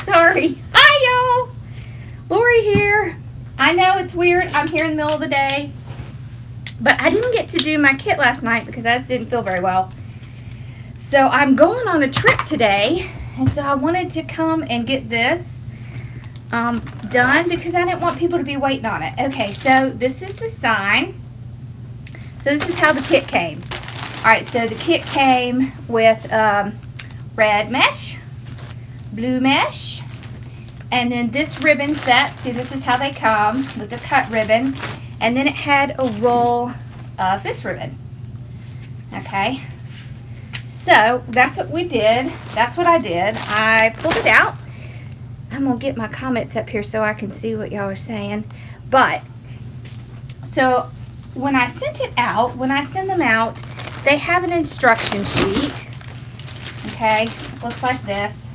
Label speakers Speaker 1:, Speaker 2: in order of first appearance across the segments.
Speaker 1: Sorry. Hi, y'all. Lori here. I know it's weird. I'm here in the middle of the day. But I didn't get to do my kit last night because I just didn't feel very well. So I'm going on a trip today. And so I wanted to come and get this done because I didn't want people to be waiting on it. Okay, so this is the sign. So this is how the kit came. Alright, so the kit came with red mesh, blue mesh, and then this ribbon set. See, this is how they come with the cut ribbon. And then it had a roll of this ribbon. Okay, so that's what we did. That's what I did. I pulled it out. I'm going to get my comments up here so I can see what y'all are saying. But, so when I sent it out, when I send them out, they have an instruction sheet. Okay, it looks like this.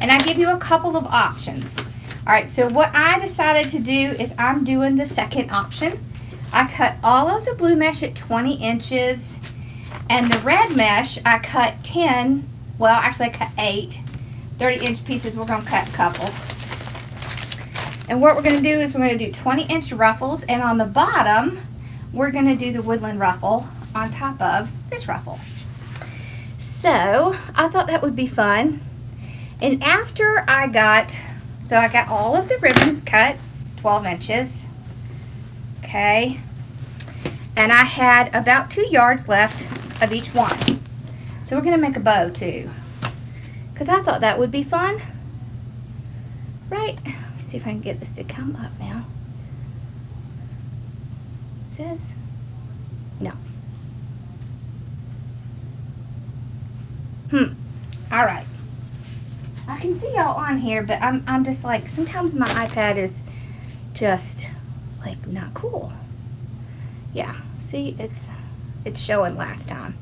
Speaker 1: And I give you a couple of options. Alright, so what I decided to do is I'm doing the second option. I cut all of the blue mesh at 20 inches. And the red mesh, I cut 10, well actually I cut 8 30-inch pieces. We're going to cut a couple. And what we're going to do is we're going to do 20-inch ruffles. And on the bottom, we're going to do the woodland ruffle on top of this ruffle. So, I thought that would be fun. And after I got all of the ribbons cut, 12 inches. Okay. And I had about 2 yards left of each one. So we're going to make a bow too. Because I thought that would be fun. Right? Let's see if I can get this to come up now. It says no. Alright. I can see y'all on here, but I'm just like, sometimes my iPad is just like not cool. Yeah, see, it's showing last time.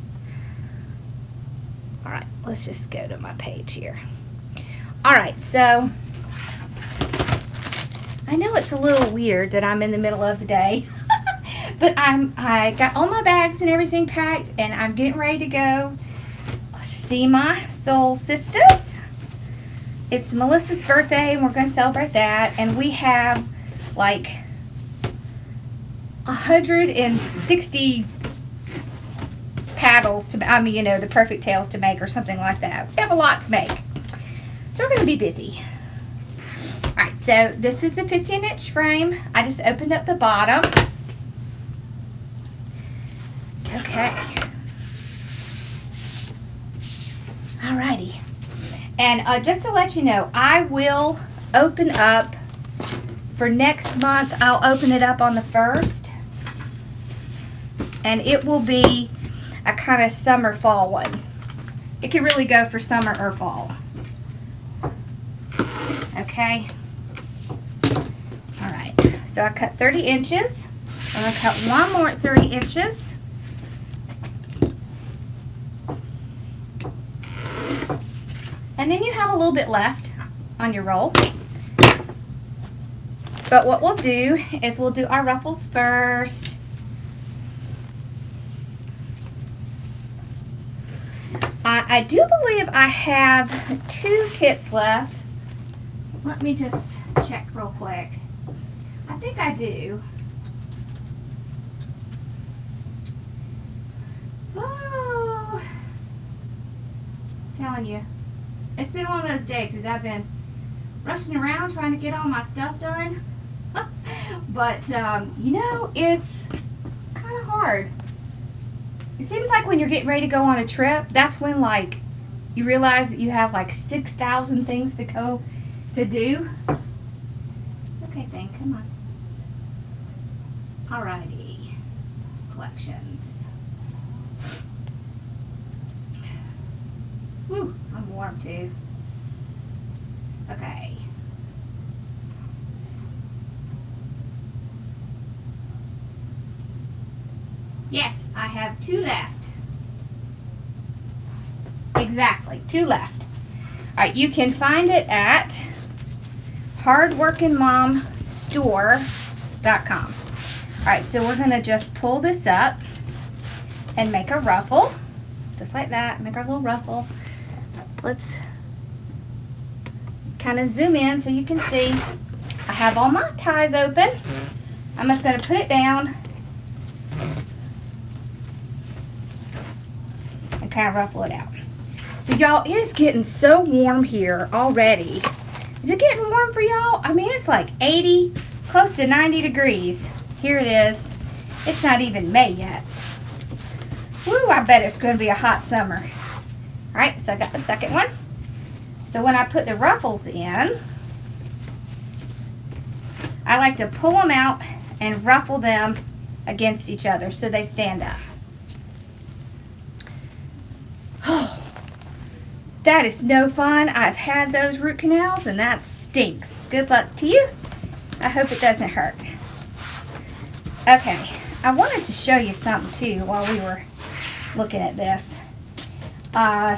Speaker 1: Alright, let's just go to my page here. Alright, so I know it's a little weird that I'm in the middle of the day, but I got all my bags and everything packed, and I'm getting ready to go see my soul sisters. It's Melissa's birthday, and we're going to celebrate that, and we have like 160 paddles to, I mean, you know, the perfect tails to make or something like that. We have a lot to make. So we're going to be busy. Alright, so this is a 15-inch frame. I just opened up the bottom. Okay. Alrighty. And just to let you know, I will open up for next month. I'll open it up on the 1st. And it will be a kind of summer fall one. It can really go for summer or fall. Okay. Alright. So I cut 30 inches. I'm going to cut one more at 30 inches. And then you have a little bit left on your roll. But what we'll do is we'll do our ruffles first. I do believe I have 2 kits left. Let me just check real quick. I think I do. Oh, telling you, it's been one of those days because I've been rushing around trying to get all my stuff done. But you know, it's kind of hard. It seems like when you're getting ready to go on a trip, that's when like you realize that you have like 6,000 things to go to do. Okay, thing, come on. Alrighty, collections. Woo, I'm warm too. Okay. Yes, I have 2 left. Exactly, 2 left. Alright, you can find it at hardworkingmomstore.com. Alright, so we're going to just pull this up and make a ruffle. Just like that, make our little ruffle. Let's kind of zoom in so you can see. I have all my ties open. I'm just going to put it down and kind of ruffle it out. So y'all, it is getting so warm here already. Is it getting warm for y'all? I mean, it's like 80, close to 90 degrees. Here it is. It's not even May yet. Woo, I bet it's going to be a hot summer. All right, so I got the second one. So when I put the ruffles in, I like to pull them out and ruffle them against each other so they stand up. Oh, that is no fun. I've had those root canals and that stinks. Good luck to you. I hope it doesn't hurt. Okay, I wanted to show you something too while we were looking at this.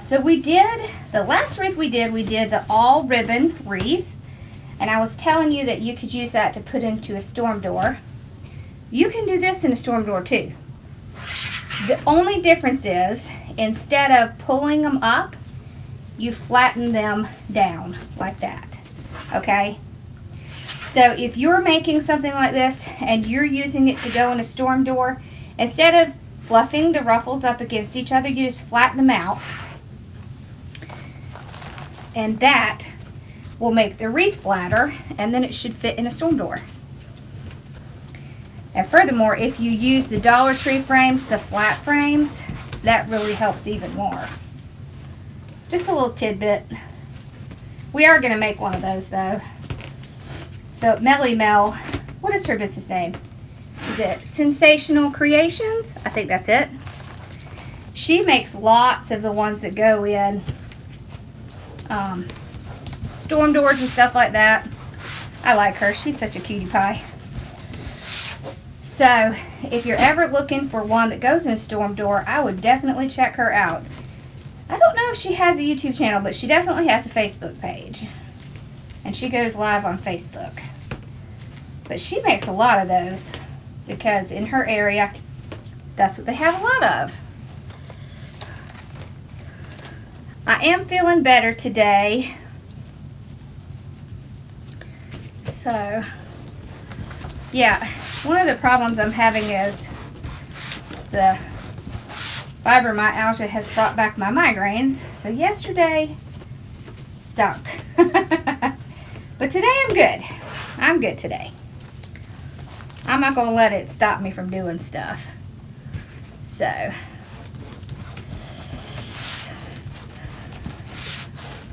Speaker 1: So we did, the last wreath we did the all ribbon wreath. And I was telling you that you could use that to put into a storm door. You can do this in a storm door too. The only difference is, instead of pulling them up, you flatten them down like that, okay? So if you're making something like this and you're using it to go in a storm door, instead of fluffing the ruffles up against each other, you just flatten them out. And that will make the wreath flatter, and then it should fit in a storm door. And furthermore, if you use the Dollar Tree frames, the flat frames, that really helps even more. Just a little tidbit. We are going to make one of those though. So Melly Mel, what is her business name? Is it Sensational Creations? I think that's it. She makes lots of the ones that go in storm doors and stuff like that. I like her. She's such a cutie pie. So if you're ever looking for one that goes in a storm door, I would definitely check her out. I don't know if she has a YouTube channel, but she definitely has a Facebook page. And she goes live on Facebook. But she makes a lot of those because in her area, that's what they have a lot of. I am feeling better today. So, yeah, one of the problems I'm having is the fibromyalgia has brought back my migraines. So yesterday stunk. But today I'm good. I'm good today. I'm not going to let it stop me from doing stuff. So,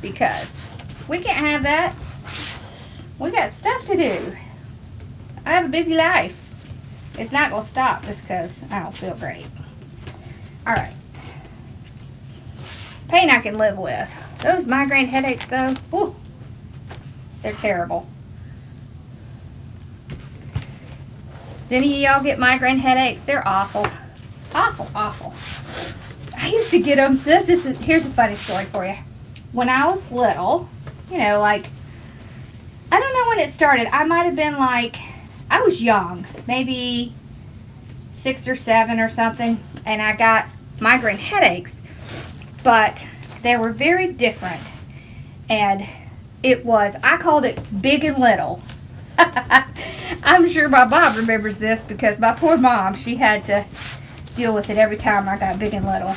Speaker 1: because we can't have that. We got stuff to do. I have a busy life. It's not going to stop just because I don't feel great. Alright. Pain I can live with. Those migraine headaches though, whew, they're terrible. Do any of y'all get migraine headaches? They're awful. Awful, awful. I used to get them. So here's a funny story for you. When I was little, you know, like, I don't know when it started. I might have been like, I was young, maybe 6 or 7 or something, and I got migraine headaches, but they were very different. And it was, I called it big and little. I'm sure my mom remembers this because my poor mom, she had to deal with it every time I got big and little.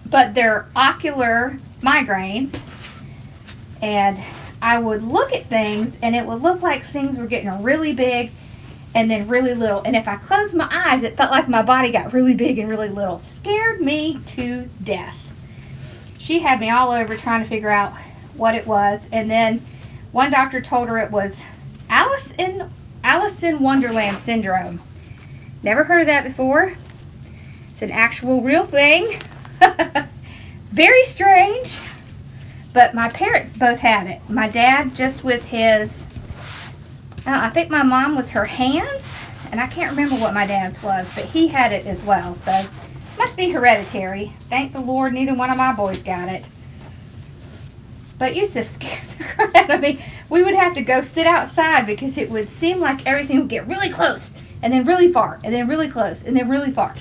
Speaker 1: But they're ocular migraines, and I would look at things and it would look like things were getting really big and then really little. And if I closed my eyes, it felt like my body got really big and really little. Scared me to death. She had me all over trying to figure out what it was. And then one doctor told her it was Alice in Wonderland syndrome. Never heard of that before. It's an actual real thing. Very strange. But my parents both had it. My dad just with his, I think my mom was her hands, and I can't remember what my dad's was, but he had it as well. So must be hereditary. Thank the Lord neither one of my boys got it. But it used to scare the crap out of me. We would have to go sit outside because it would seem like everything would get really close and then really far and then really close and then really far.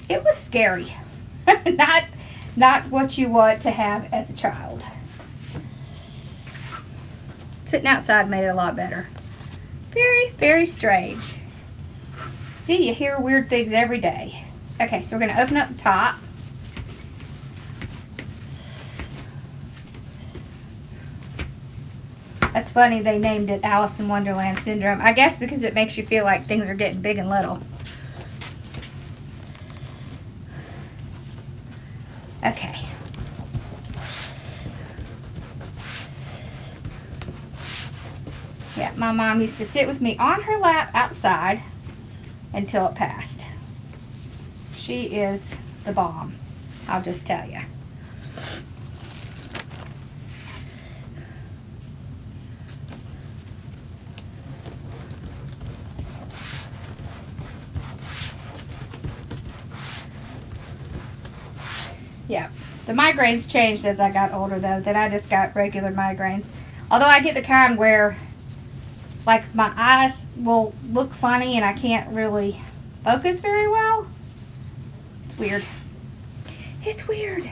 Speaker 1: It was scary. Not what you want to have as a child. Sitting outside made it a lot better. Very, very strange. See, you hear weird things every day. Okay, so we're going to open up the top. That's funny they named it Alice in Wonderland Syndrome. I guess because it makes you feel like things are getting big and little. Okay. Yeah, my mom used to sit with me on her lap outside until it passed. She is the bomb, I'll just tell you. Yeah, the migraines changed as I got older though. Then I just got regular migraines. Although I get the kind where like my eyes will look funny and I can't really focus very well. It's weird. It's weird.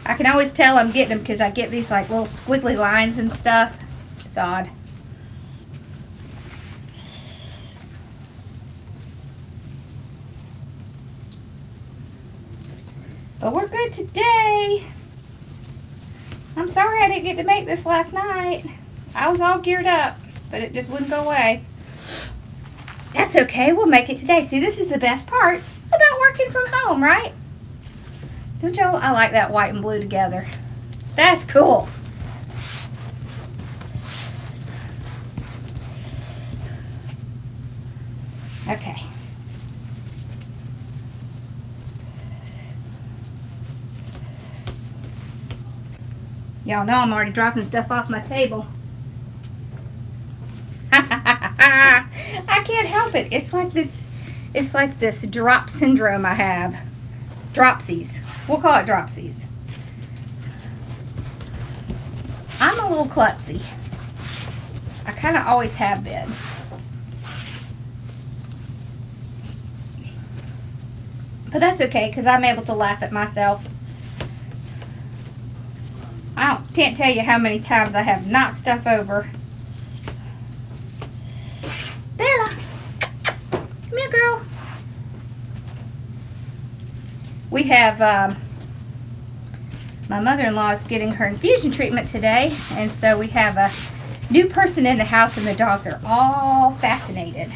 Speaker 1: I can always tell I'm getting them because I get these like little squiggly lines and stuff. It's odd. But we're good today. I'm sorry I didn't get to make this last night. I was all geared up, but it just wouldn't go away. That's okay, we'll make it today. See, this is the best part about working from home, right? Don't y'all, I like that white and blue together. That's cool. Okay. Y'all know I'm already dropping stuff off my table. I can't help it. It's like this drop syndrome I have. Dropsies. We'll call it dropsies. I'm a little klutzy. I kind of always have been. But that's okay because I'm able to laugh at myself. I can't tell you how many times I have knocked stuff over. Bella, come here, girl. We have, my mother-in-law is getting her infusion treatment today, and so we have a new person in the house, and the dogs are all fascinated.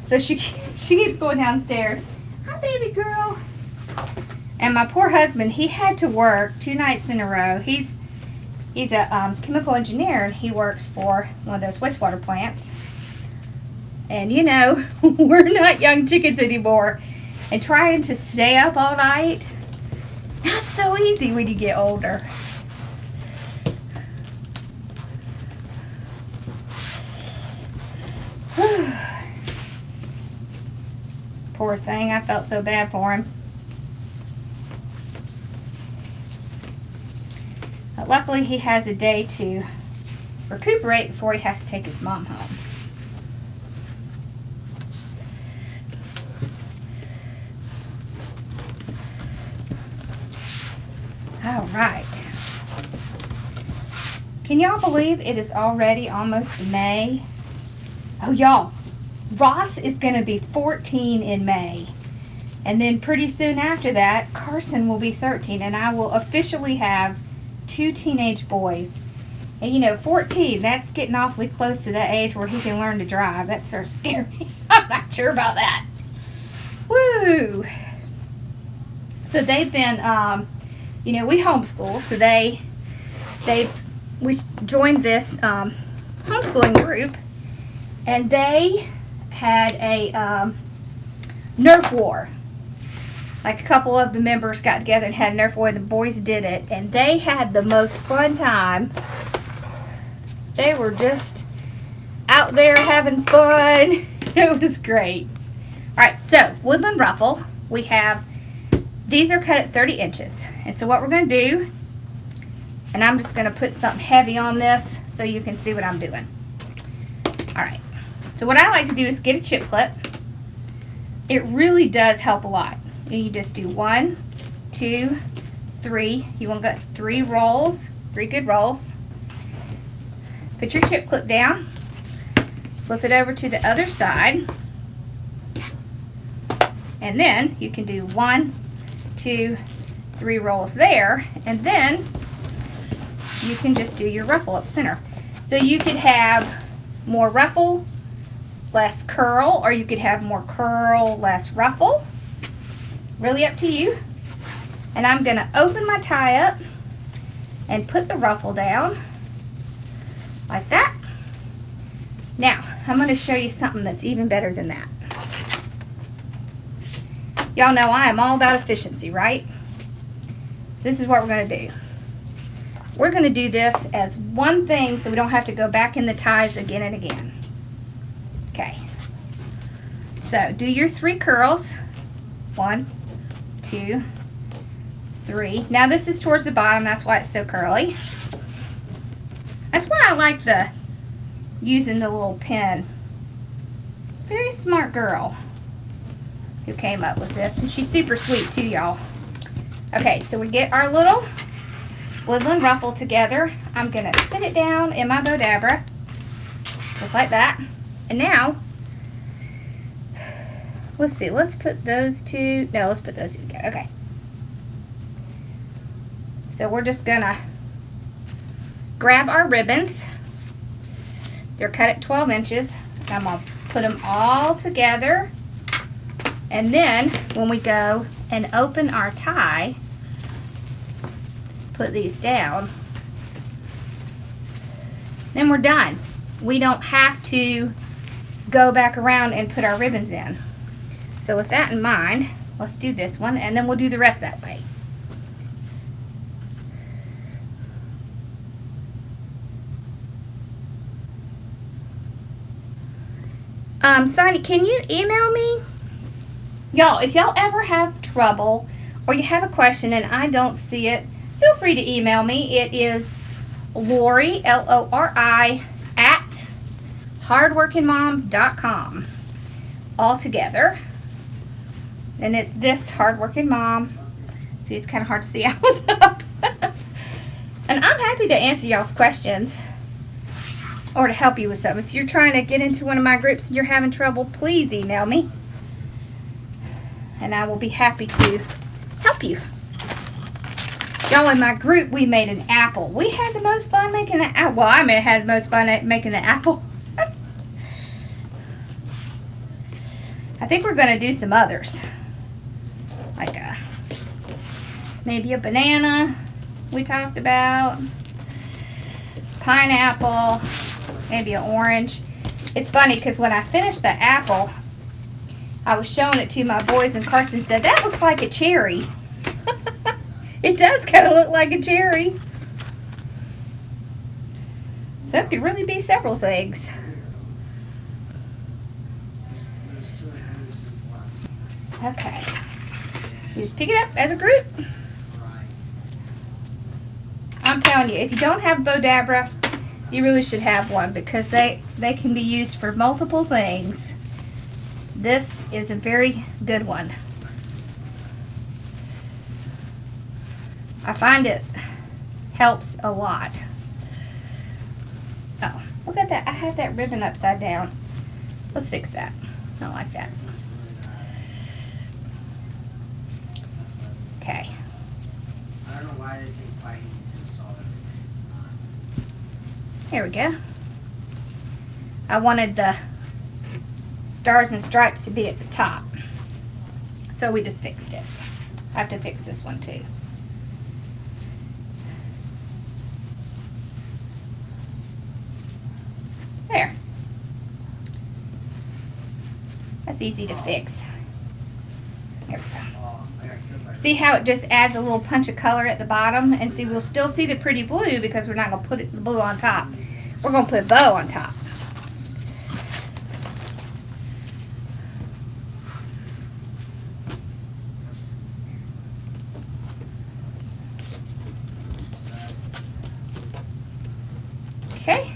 Speaker 1: So she keeps going downstairs. Hi, baby girl. And my poor husband, he had to work 2 nights in a row. He's a chemical engineer, and he works for one of those wastewater plants. And you know, we're not young chickens anymore. And trying to stay up all night, not so easy when you get older. Poor thing, I felt so bad for him. But luckily he has a day to recuperate before he has to take his mom home. All right. Can y'all believe it is already almost May? Oh, y'all, Ross is going to be 14 in May. And then pretty soon after that, Carson will be 13, and I will officially have 2 teenage boys. And you know, 14, that's getting awfully close to the age where he can learn to drive. That starts to scare me. I'm not sure about that. Woo! So they've been, you know, we homeschool, so we joined this homeschooling group, and they had a Nerf war. Like a couple of the members got together and had a Nerf war. The boys did it, and they had the most fun time. They were just out there having fun. It was great. All right, so woodland ruffle. We have, these are cut at 30 inches. And so what we're going to do, and I'm just going to put something heavy on this so you can see what I'm doing. Alright, so what I like to do is get a chip clip. It really does help a lot. And you just do 1, 2, 3. You want to get 3 rolls, 3 good rolls. Put your chip clip down, flip it over to the other side, and then you can do 1, 2, 3 rolls there, and then you can just do your ruffle up center. So you could have more ruffle, less curl, or you could have more curl, less ruffle. Really up to you. And I'm going to open my tie up and put the ruffle down like that. Now, I'm going to show you something that's even better than that. Y'all know I am all about efficiency, right? So this is what we're going to do. We're going to do this as one thing so we don't have to go back in the ties again and again. Okay. So do your 3 curls. 1, 2, 3. Now this is towards the bottom, that's why it's so curly. That's why I like using the little pin. Very smart girl who came up with this, and she's super sweet too, y'all. Okay, so we get our little woodland ruffle together. I'm gonna sit it down in my Bodabra, just like that. And now, let's see, let's put those two, no, let's put those two together, okay. So we're just gonna grab our ribbons. They're cut at 12 inches. I'm gonna put them all together. And then when we go and open our tie, put these down, then we're done. We don't have to go back around and put our ribbons in. So with that in mind, let's do this one, and then we'll do the rest that way. Sonny, can you email me? Y'all, if y'all ever have trouble or you have a question and I don't see it, feel free to email me. It is Lori, L-O-R-I, at hardworkingmom.com. All together. And it's this hardworking mom. See, it's kind of hard to see. I was up. And I'm happy to answer y'all's questions or to help you with something. If you're trying to get into one of my groups and you're having trouble, please email me. And I will be happy to help you. Y'all, in my group, we made an apple. We had the most fun making the apple. Well, I had the most fun making the apple. I think we're going to do some others. Like maybe a banana we talked about. Pineapple. Maybe an orange. It's funny because when I finished the apple, I was showing it to my boys and Carson said, that looks like a cherry. It does kind of look like a cherry. So it could really be several things. Okay. So you just pick it up as a group. I'm telling you, if you don't have Bodabra, you really should have one because they can be used for multiple things. This is a very good one. I find it helps a lot. Oh, look at that. I have that ribbon upside down. Let's fix that. I don't like that. Okay.
Speaker 2: I don't know why they think fighting is installed everything.
Speaker 1: Here we go. I wanted the stars and stripes to be at the top. So we just fixed it. I have to fix this one too. There. That's easy to fix. There we go. See how it just adds a little punch of color at the bottom? And see, we'll still see the pretty blue because we're not going to put the blue on top. We're going to put a bow on top. Okay.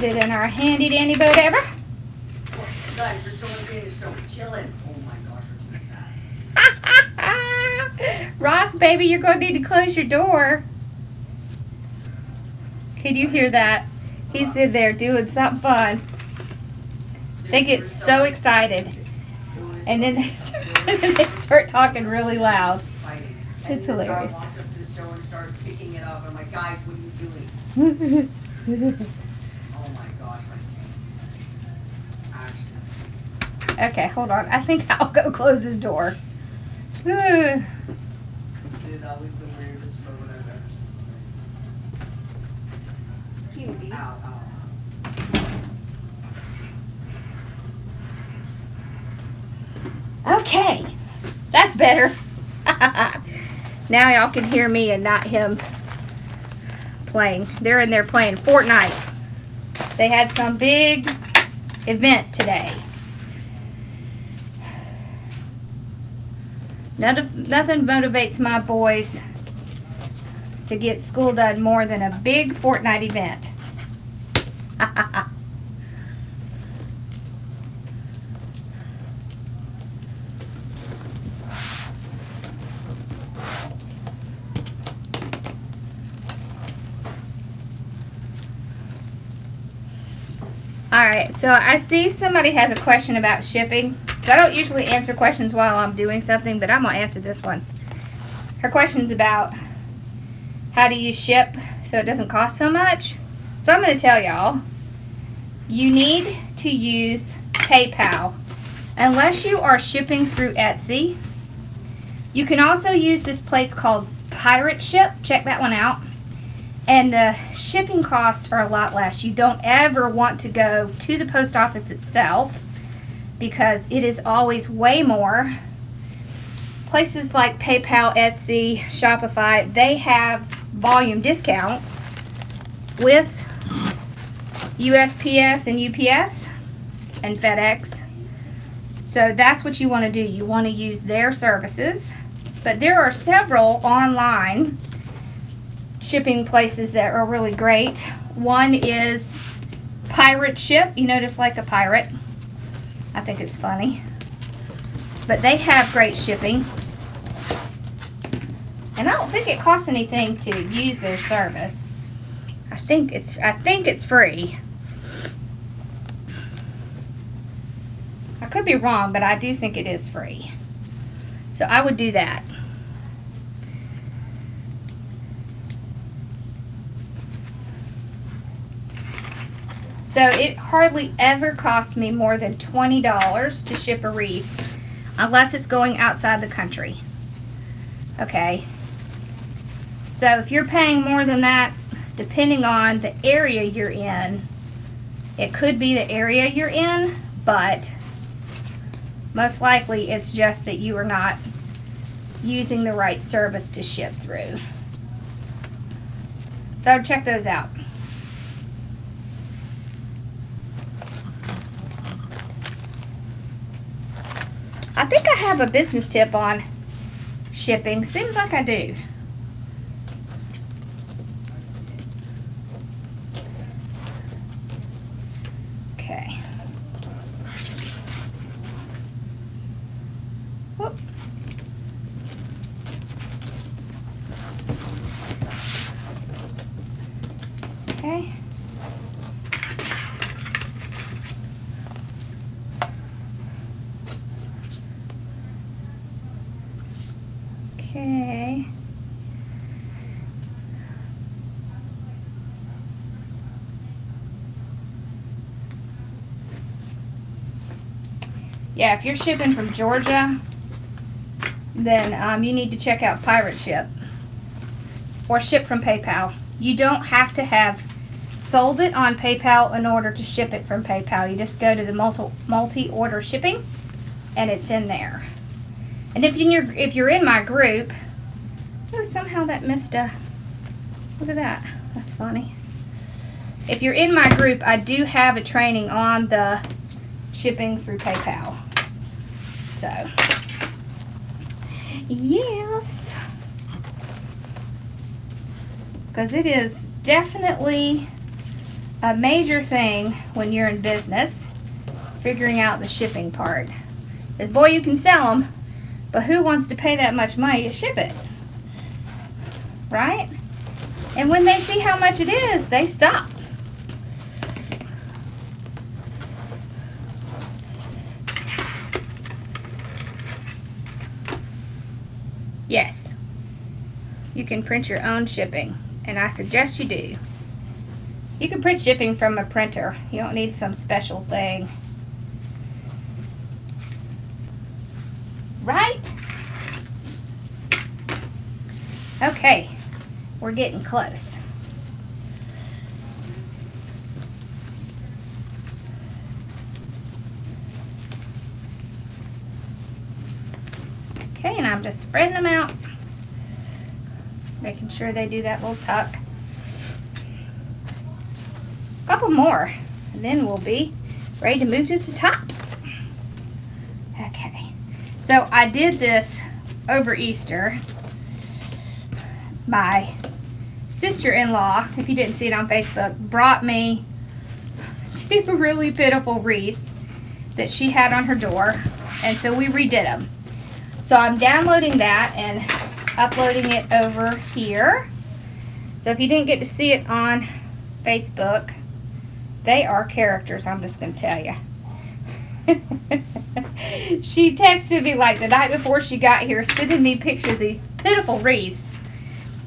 Speaker 1: put it in our handy dandy boat ever.
Speaker 2: Well, guys, you're so finished, so killing. Oh my gosh, you're too fat.
Speaker 1: Ross, baby, you're going to need to close your door. Can you hear that? He's in there doing something fun. They get so excited. And then they start talking really loud. It's hilarious.
Speaker 2: Walked up to the stove and started picking it up. I'm like, guys, what are you doing? Oh my gosh, I can't.
Speaker 1: Okay, hold on. I think I'll go close his door.
Speaker 2: Dude, that was the weirdest photo I've ever seen.
Speaker 1: Cutie.
Speaker 2: Ow, ow.
Speaker 1: Okay, that's better. Now y'all can hear me and not him playing. They're in there playing Fortnite. They had some big event today. Nothing motivates my boys to get school done more than a big Fortnite event. Alright, so I see somebody has a question about shipping. So I don't usually answer questions while I'm doing something, but I'm going to answer this one. Her question's about how do you ship so it doesn't cost so much. So I'm going to tell y'all, you need to use PayPal. Unless you are shipping through Etsy, you can also use this place called Pirate Ship. Check that one out. And the shipping costs are a lot less. You don't ever want to go to the post office itself because it is always way more. Places like PayPal, Etsy, Shopify, they have volume discounts with USPS and UPS and FedEx. So that's what you want to do. You want to use their services. But there are several online shipping places that are really great. One is Pirate Ship. You notice like a pirate. I think it's funny. But they have great shipping. And I don't think it costs anything to use their service. I think it's free. I could be wrong, but I do think it is free. So I would do that. So it hardly ever costs me more than $20 to ship a wreath, unless it's going outside the country. Okay. So if you're paying more than that, depending on the area you're in, it could be the area you're in, but most likely it's just that you are not using the right service to ship through. So check those out. I think I have a business tip on shipping. Seems like I do. Okay. Whoop. Okay. Okay. Yeah, if you're shipping from Georgia, then you need to check out Pirate Ship or ship from PayPal. You don't have to have sold it on PayPal in order to ship it from PayPal. You just go to the multi-order shipping and it's in there. And if you're in my group, oh, somehow that missed a, look at that, that's funny. If you're in my group, I do have a training on the shipping through PayPal. So, yes. Because it is definitely a major thing when you're in business, figuring out the shipping part. Because boy, you can sell them, but who wants to pay that much money to ship it? Right? And when they see how much it is, they stop. Yes, you can print your own shipping, and I suggest you do. You can print shipping from a printer. You don't need some special thing. Right? Okay, we're getting close. Okay, and I'm just spreading them out, making sure they do that little tuck. A couple more, and then we'll be ready to move to the top. Okay, so I did this over Easter. My sister-in-law, if you didn't see it on Facebook, brought me 2 really pitiful wreaths that she had on her door, and so we redid them. So I'm downloading that and uploading it over here. So if you didn't get to see it on Facebook, they are characters, I'm just going to tell you. She texted me like the night before she got here, sending me pictures of these pitiful wreaths.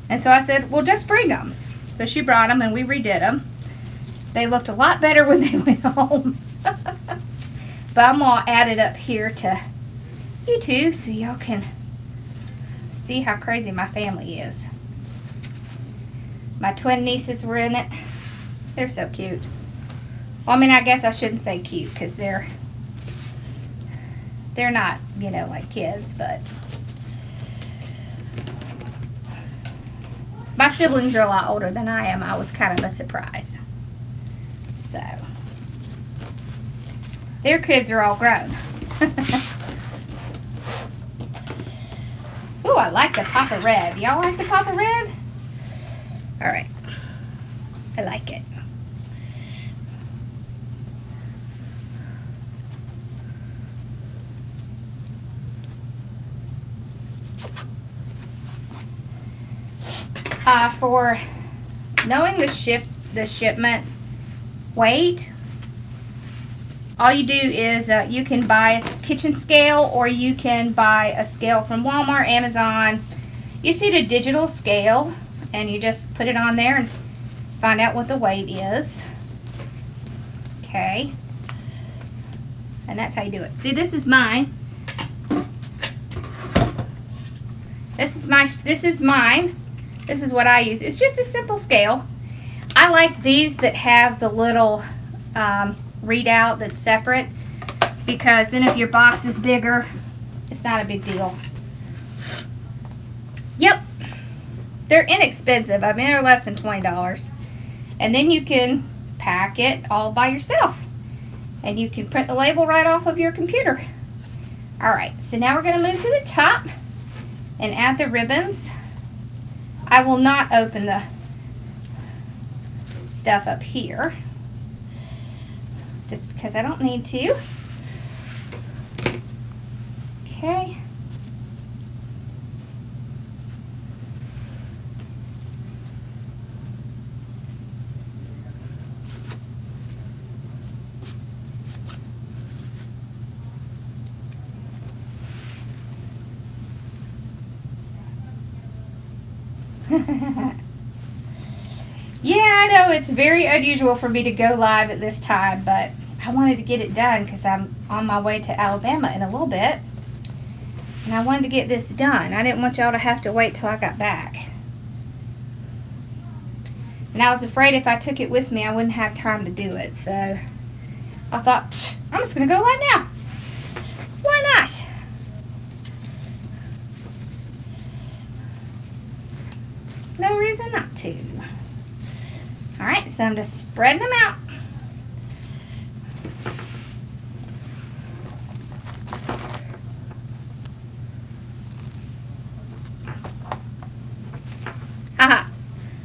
Speaker 1: And so I said, well, just bring them. So she brought them and we redid them. They looked a lot better when they went home. But I'm going to add it up here to YouTube so y'all can see how crazy my family is. My twin nieces were in it. They're so cute. Well, I mean, I guess I shouldn't say cute because they're not, you know, like kids, but my siblings are a lot older than I am. I was kind of a surprise. So their kids are all grown. Ooh, I like the Papa Red. Y'all like the Papa Red? All right. I like it. For knowing the shipment weight, all you do is you can buy a kitchen scale, or you can buy a scale from Walmart, Amazon. You see the digital scale and you just put it on there and find out what the weight is. Okay, and that's how you do it. See, this is mine. This is mine. This is what I use. It's just a simple scale. I like these that have the little readout that's separate, because then if your box is bigger, it's not a big deal. Yep, they're inexpensive. I mean, they're less than $20. And then you can pack it all by yourself, and you can print the label right off of your computer. All right, so now we're going to move to the top and add the ribbons. I will not open the stuff up here just because I don't need to. Okay. Yeah, I know it's very unusual for me to go live at this time, but I wanted to get it done because I'm on my way to Alabama in a little bit, and I wanted to get this done. I didn't want y'all to have to wait till I got back. And I was afraid if I took it with me, I wouldn't have time to do it, so I thought, I'm just going to go live now. Why not? No reason not to. Alright, so I'm just spreading them out. Haha.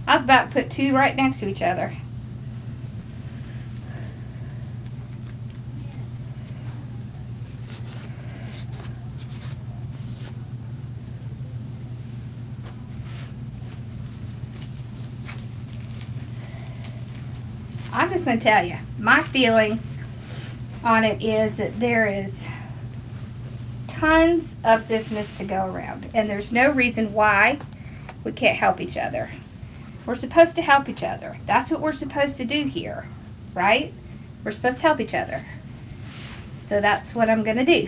Speaker 1: I was about to put two right next to each other. I'm just going to tell you, my feeling on it is that there is tons of business to go around, and there's no reason why we can't help each other. We're supposed to help each other. That's what we're supposed to do here, right? We're supposed to help each other. So that's what I'm going to do.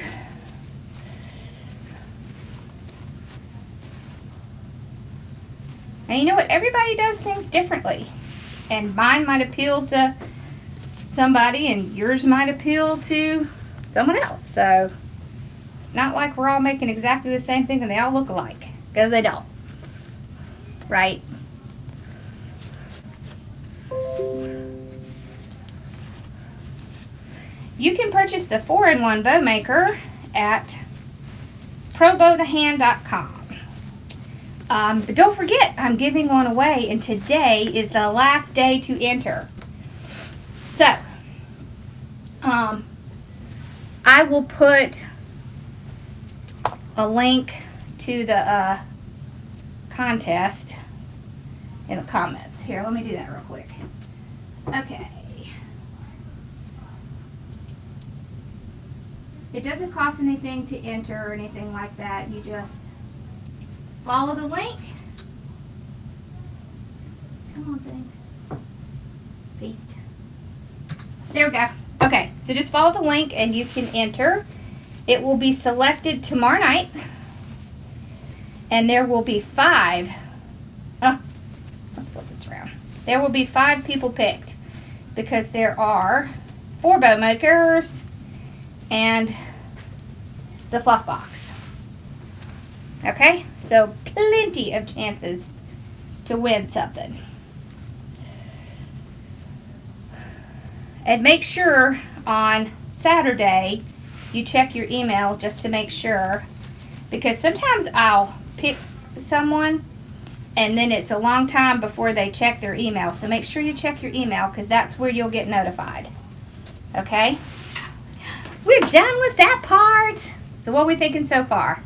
Speaker 1: And you know what? Everybody does things differently. And mine might appeal to somebody and yours might appeal to someone else. So it's not like we're all making exactly the same thing and they all look alike. Because they don't. Right? You can purchase the 4-in-1 bow maker at probowthehand.com. But don't forget, I'm giving one away, and today is the last day to enter. So, I will put a link to the contest in the comments. Here, let me do that real quick. Okay. It doesn't cost anything to enter or anything like that. You just follow the link. Come on, thing. Beast. There we go. Okay, so just follow the link and you can enter. It will be selected tomorrow night. And there will be 5. Let's flip this around. There will be 5 people picked because there are 4 bow makers and the fluff box. Okay, so plenty of chances to win something. And make sure on Saturday you check your email just to make sure, because sometimes I'll pick someone and then it's a long time before they check their email. So make sure you check your email because that's where you'll get notified. Okay? We're done with that part. So what are we thinking so far?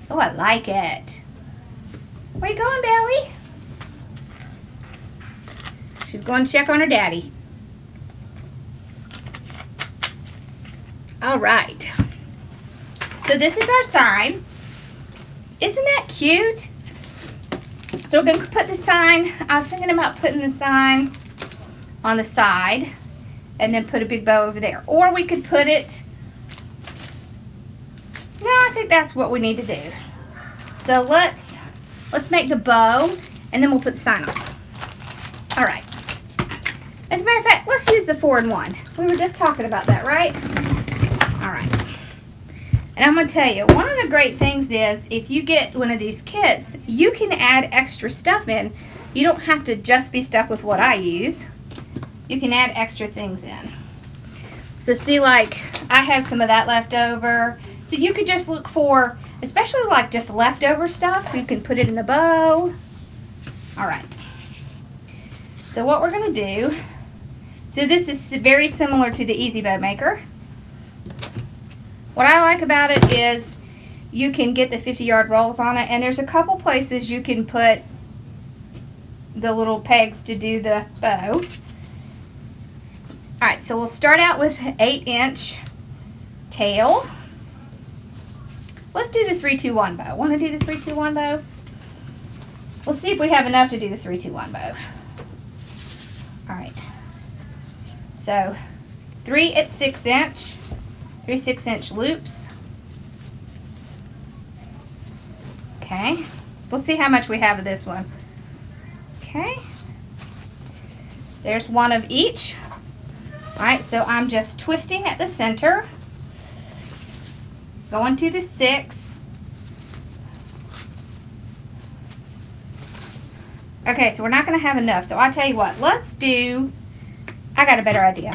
Speaker 1: Oh, I like it. Where you going, Belly? She's going to check on her daddy. All right. So this is our sign. Isn't that cute? So we're going to put the sign. I was thinking about putting the sign on the side and then put a big bow over there. Or we could put it... No, I think that's what we need to do. So let's make the bow and then we'll put the sign on. All right. As a matter of fact, let's use the 4-in-1. We were just talking about that, right? All right. And I'm going to tell you, one of the great things is if you get one of these kits, you can add extra stuff in. You don't have to just be stuck with what I use. You can add extra things in. So see, like, I have some of that left over. So you could just look for, especially like just leftover stuff, you can put it in the bow. All right. So what we're going to do, so this is very similar to the Easy Bow Maker. What I like about it is you can get the 50-yard rolls on it, and there's a couple places you can put the little pegs to do the bow. Alright, so we'll start out with 8-inch tail. Let's do the 3-2-1 bow. Want to do the 3-2-1 bow? We'll see if we have enough to do the 3-2-1 bow. Alright. So 3 at 6-inch. 3 6-inch loops. Okay. We'll see how much we have of this one. Okay. There's one of each. Alright, so I'm just twisting at the center. Going to the 6. Okay, so we're not going to have enough. So I'll tell you what. Let's do... I got a better idea.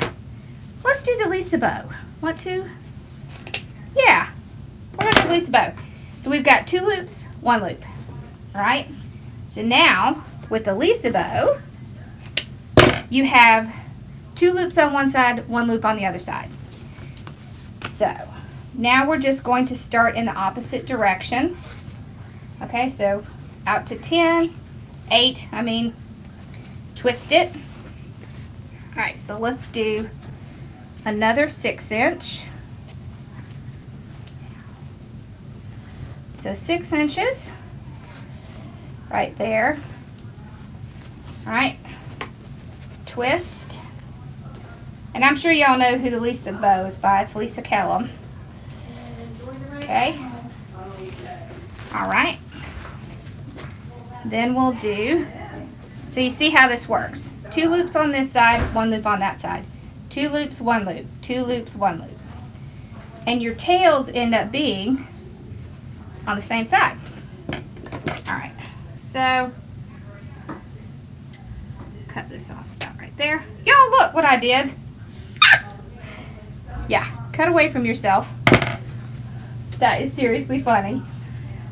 Speaker 1: Let's do the Lisa bow. Want to? Yeah, we're going to do Lisa bow. So we've got 2 loops, 1 loop. Alright, so now with the Lisa bow, you have 2 loops on one side, 1 loop on the other side. So now we're just going to start in the opposite direction. Okay, so out to 10, 8, twist it. All right, so let's do another 6-inch. So 6 inches right there. All right, twist. And I'm sure y'all know who the Lisa bow is by. It's Lisa Kellum. Okay. All right. Then we'll do, so you see how this works. 2 loops on this side, 1 loop on that side. 2 loops, 1 loop, 2 loops, 1 loop. And your tails end up being on the same side. All right, so cut this off about right there. Y'all, look what I did. Yeah, cut away from yourself. That is seriously funny.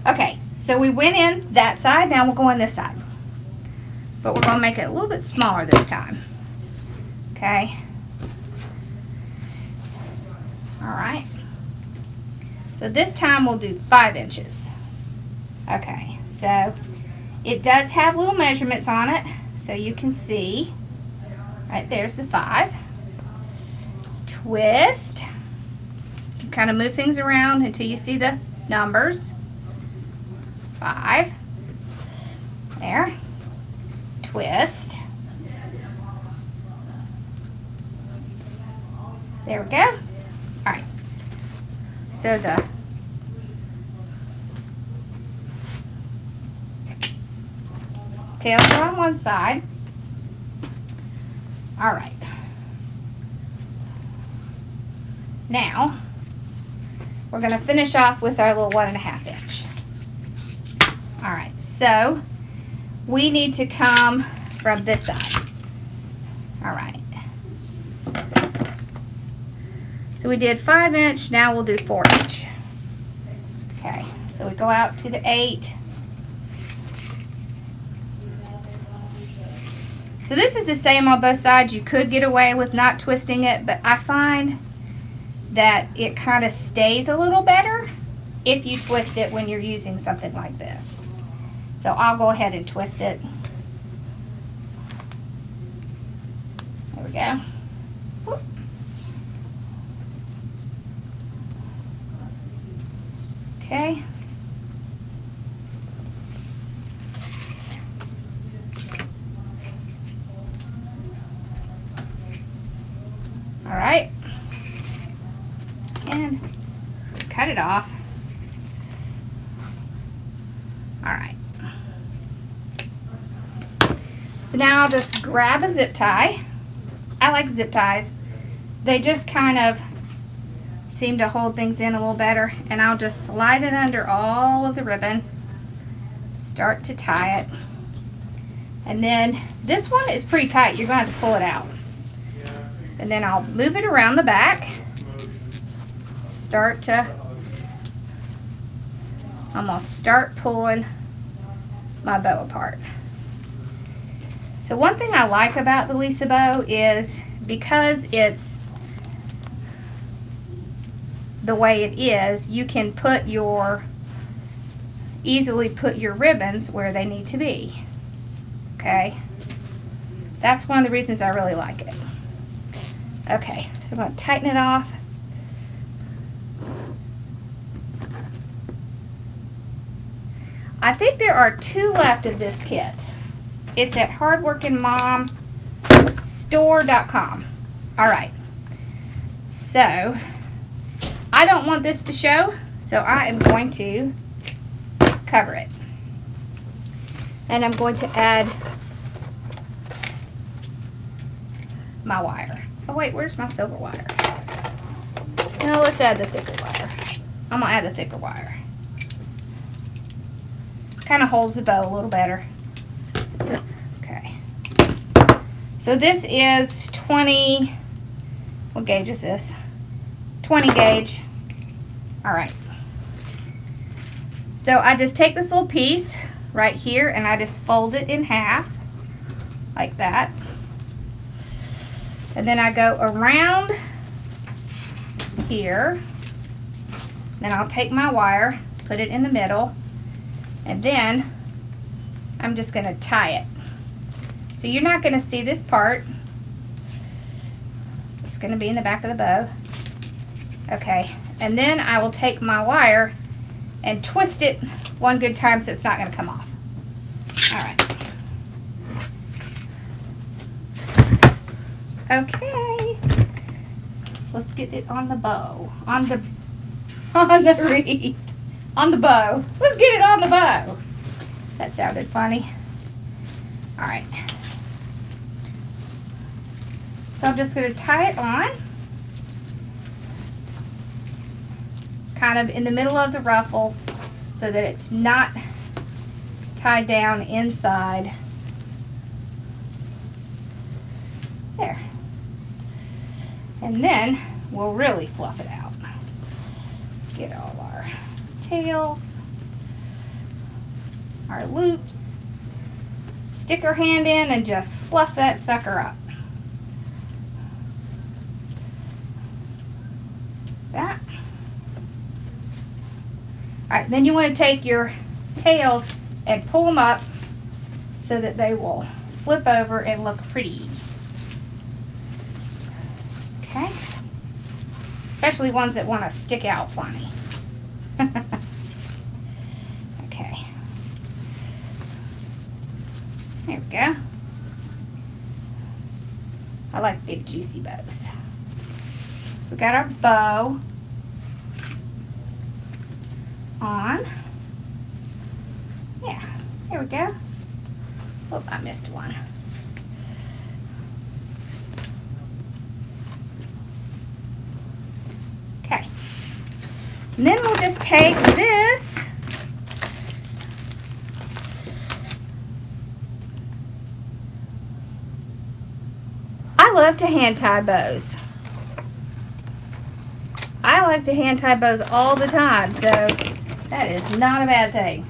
Speaker 1: Okay, so we went in that side, now we'll go on this side. But we're gonna make it a little bit smaller this time. Okay. All right. So this time we'll do 5 inches. Okay, so it does have little measurements on it, so you can see. Right there's the 5. Twist. Kind of move things around until you see the numbers. 5. There. Twist. There we go. All right. So the tails are on one side. All right. Now, we're going to finish off with our little 1.5 inch. All right, so we need to come from this side. All right. So we did 5 inch, now we'll do 4 inch. Okay, so we go out to the 8. So this is the same on both sides. You could get away with not twisting it, but I find that it kind of stays a little better if you twist it when you're using something like this. So I'll go ahead and twist it. There we go. Whoop. Okay. All right. And cut it off. All right. So now I'll just grab a zip tie. I like zip ties. They just kind of seem to hold things in a little better. And I'll just slide it under all of the ribbon. Start to tie it. And then this one is pretty tight. You're going to have to pull it out. And then I'll move it around the back. I'm gonna start pulling my bow apart. So one thing I like about the Lisa bow is because it's the way it is, you can easily put your ribbons where they need to be. Okay, that's one of the reasons I really like it. Okay, so I'm going to tighten it off. I think there are 2 left of this kit. It's at hardworkingmomstore.com. All right. So, I don't want this to show, so I am going to cover it. And I'm going to add my wire. Oh wait, where's my silver wire? Now let's add the thicker wire. I'm gonna add the thicker wire. Kind of holds the bow a little better. Okay. So this is 20, what gauge is this? 20 gauge. All right. So I just take this little piece right here and I just fold it in half like that. And then I go around here. Then I'll take my wire, put it in the middle, and then I'm just going to tie it. So you're not going to see this part It's going to be in the back of the bow. Okay, and then I will take my wire and twist it one good time so it's not going to come off. All right. Okay. Let's get it on the bow. On the wreath. On the bow. Let's get it on the bow. That sounded funny. All right. So I'm just going to tie it on. Kind of in the middle of the ruffle so that it's not tied down inside. There. And then we'll really fluff it out. Get all our tails, our loops, stick our hand in and just fluff that sucker up. That. Alright, then you want to take your tails and pull them up so that they will flip over and look pretty. Okay? Especially ones that want to stick out funny. Okay. There we go. I like big juicy bows. So we got our bow on. Yeah, there we go. Oh, I missed one. Okay. And then we'll just take this I love to hand tie bows. I like to hand tie bows all the time, so that is not a bad thing.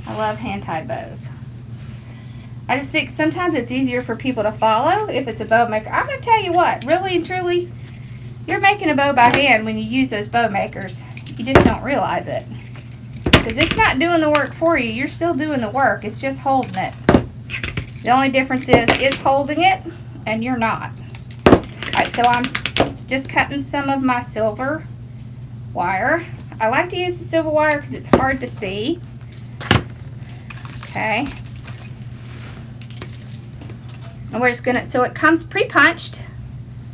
Speaker 1: I love hand tie bows. I just think sometimes it's easier for people to follow if it's a bow maker. I'm going to tell you what, really and truly, you're making a bow by hand when you use those bow makers. You just don't realize it. Because it's not doing the work for you. You're still doing the work. It's just holding it. The only difference is it's holding it and you're not. Alright, so I'm just cutting some of my silver wire. I like to use the silver wire because it's hard to see. Okay. And we're just gonna, so it comes pre-punched.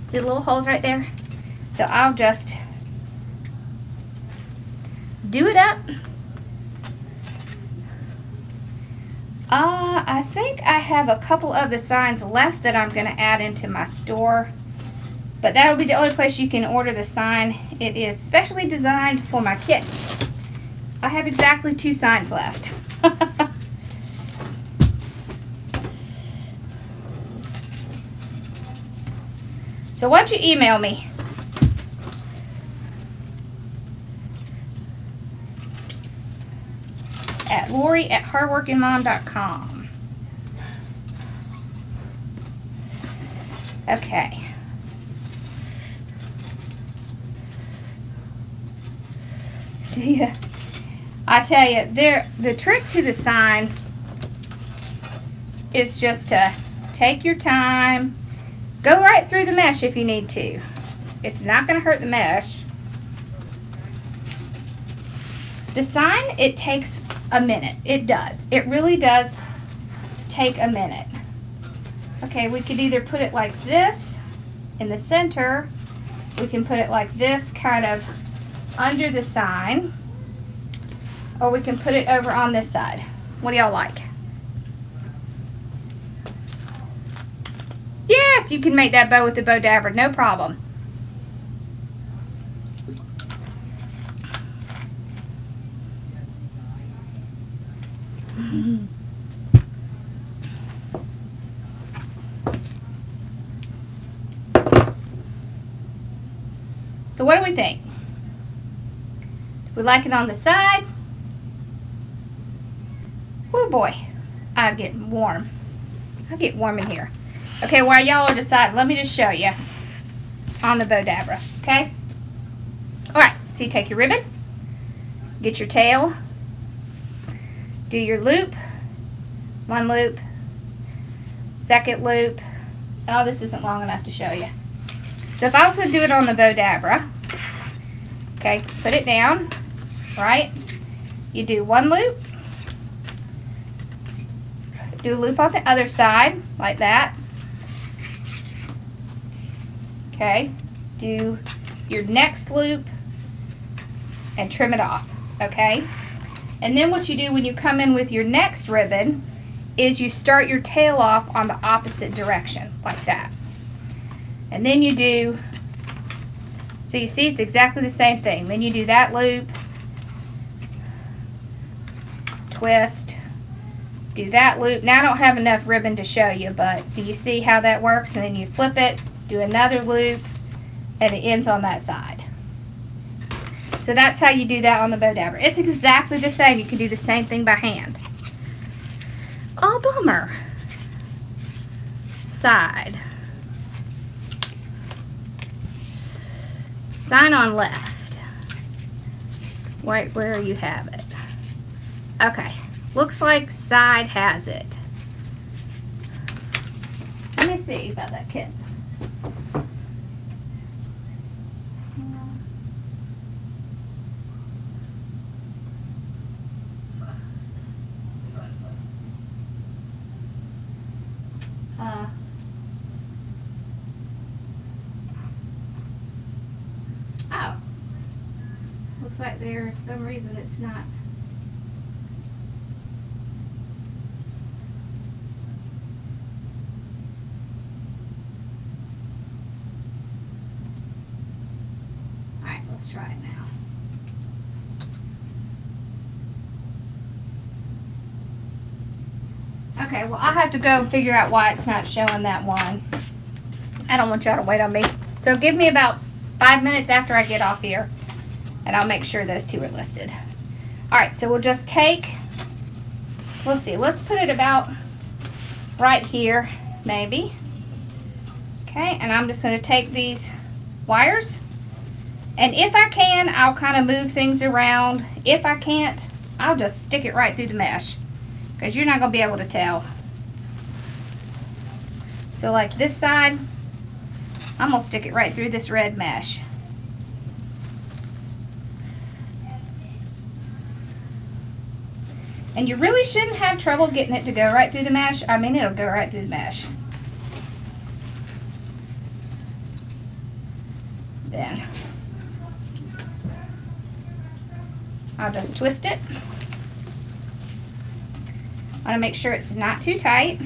Speaker 1: See the little holes right there? So I'll just do it up. I think I have a couple of the signs left that I'm gonna add into my store. But that will be the only place you can order the sign. It is specially designed for my kittens. I have exactly 2 signs left. So why don't you email me? At Lori@hardworkingmom.com. Okay. I tell you, the trick to the sign is just to take your time, go right through the mesh if you need to. It's not going to hurt the mesh. The sign, it takes a minute. It does. It really does take a minute. Okay, we could either put it like this in the center. We can put it like this kind of under the sign, or we can put it over on this side. What do y'all like? Yes, you can make that bow with the bow dabber, no problem. So what do we think? We like it on the side. Oh boy, I get warm. I get warm in here. Okay, while y'all are deciding, let me just show you on the bow dabber, okay? Alright, so you take your ribbon, get your tail, do your loop, 1 loop, 2nd loop. Oh, this isn't long enough to show you. So if I was going to do it on the Bodabra, okay, put it down, right? You do one loop, do a loop on the other side, like that. Okay, do your next loop and trim it off, okay? And then what you do when you come in with your next ribbon is you start your tail off on the opposite direction, like that. And then you do, so you see it's exactly the same thing. Then you do that loop, twist, do that loop. Now I don't have enough ribbon to show you, but do you see how that works? And then you flip it, do another loop, and it ends on that side. So that's how you do that on the Bodabra. It's exactly the same. You can do the same thing by hand. Oh, bummer. Side. Sign on left. Right where you have it. Okay. Looks like side has it. Let me see about that kit. Oh. Looks like there's some reason it's not. Alright, let's try it now. Okay, well I'll have to go and figure out why it's not showing that one. I don't want y'all to wait on me. So give me about 5 minutes after I get off here and I'll make sure those two are listed. Alright, so we'll just take, let's see, let's put it about right here, maybe. Okay, and I'm just going to take these wires, and if I can, I'll kind of move things around. If I can't, I'll just stick it right through the mesh, because you're not going to be able to tell. So like this side, I'm going to stick it right through this red mesh. And you really shouldn't have trouble getting it to go right through the mesh. I mean, it'll go right through the mesh. Then I'll just twist it. I want to make sure it's not too tight.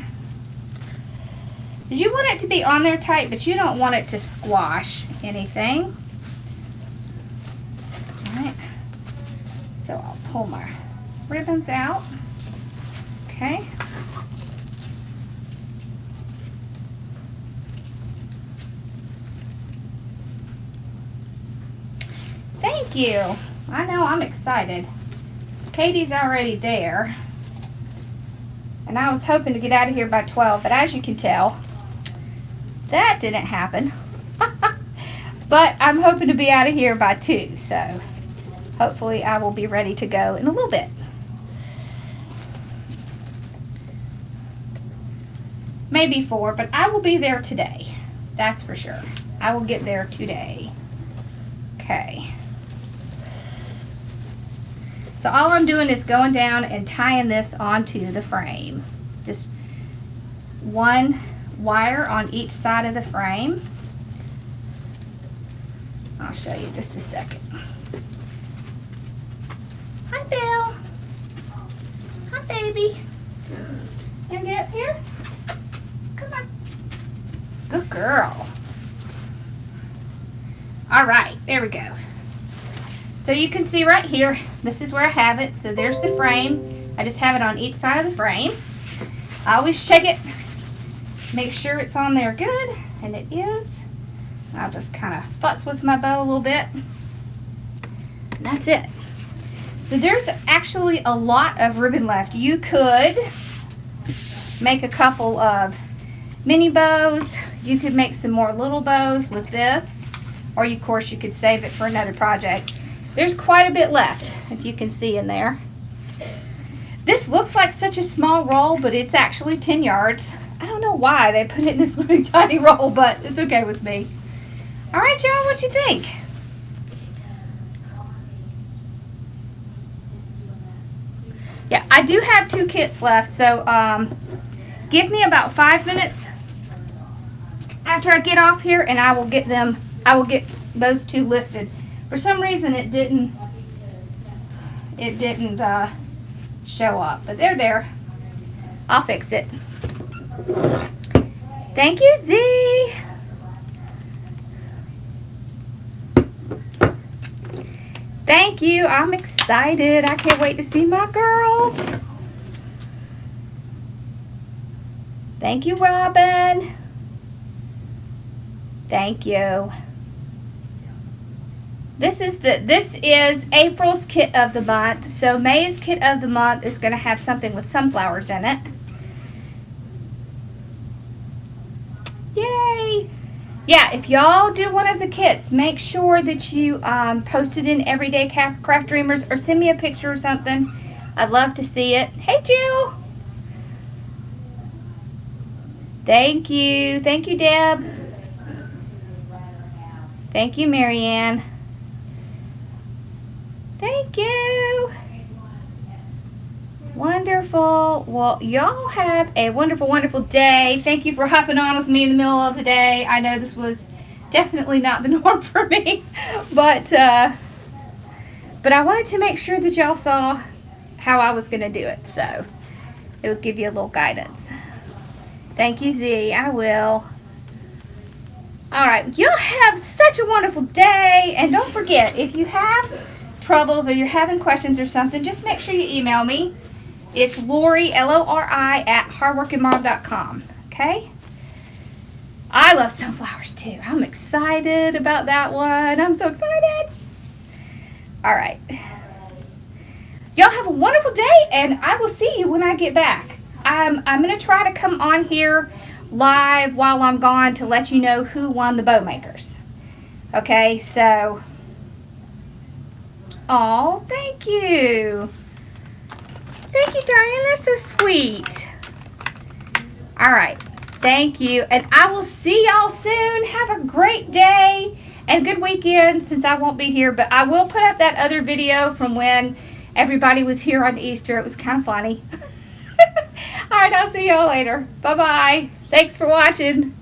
Speaker 1: You want it to be on there tight, but you don't want it to squash anything. Alright. So I'll pull my ribbons out. Okay. Thank you. I know, I'm excited. Katie's already there. And I was hoping to get out of here by 12, but as you can tell, that didn't happen. But I'm hoping to be out of here by 2, so hopefully I will be ready to go in a little bit. Maybe 4, but I will be there today. That's for sure. I will get there today. Okay. So all I'm doing is going down and tying this onto the frame. Just one wire on each side of the frame. I'll show you just a second. Hi, Bill. Hi, baby. You wanna get up here? Come on. Good girl. All right, there we go. So you can see right here, this is where I have it. So there's the frame. I just have it on each side of the frame. I always check it, make sure it's on there good, and it is. I'll just kind of futz with my bow a little bit. And that's it. So there's actually a lot of ribbon left. You could make a couple of mini bows. You could make some more little bows with this, or of course you could save it for another project. There's quite a bit left, if you can see in there. This looks like such a small roll, but it's actually 10 yards. I don't know why they put it in this little tiny roll, but it's okay with me. All right, y'all, what you think? Yeah, I do have 2 kits left, so give me about 5 minutes after I get off here, and I will get them. I will get those 2 listed. For some reason, it didn't show up, but they're there. I'll fix it. Thank you, Z. Thank you. I'm excited. I can't wait to see my girls. Thank you, Robin. Thank you. This is April's kit of the month. So May's kit of the month is going to have something with sunflowers in it. Yay! Yeah, if y'all do one of the kits, make sure that you post it in Everyday Craft Dreamers or send me a picture or something. I'd love to see it. Hey, Jill! Thank you. Thank you, Deb. Thank you, Marianne. Thank you. Wonderful. Well, y'all have a wonderful, wonderful day. Thank you for hopping on with me in the middle of the day. I know this was definitely not the norm for me, but I wanted to make sure that y'all saw how I was going to do it, so it would give you a little guidance. Thank you, Z. I will. All right. Y'all have such a wonderful day, and don't forget, if you have troubles or you're having questions or something, just make sure you email me. It's Lori, Lori, at hardworkingmom.com. Okay? I love sunflowers too. I'm excited about that one. I'm so excited. All right. Y'all have a wonderful day, and I will see you when I get back. I'm going to try to come on here live while I'm gone to let you know who won the bow makers. Okay, so... Oh, thank you. Thank you, Diane. That's so sweet. All right. Thank you. And I will see y'all soon. Have a great day and good weekend since I won't be here. But I will put up that other video from when everybody was here on Easter. It was kind of funny. All right. I'll see y'all later. Bye-bye. Thanks for watching.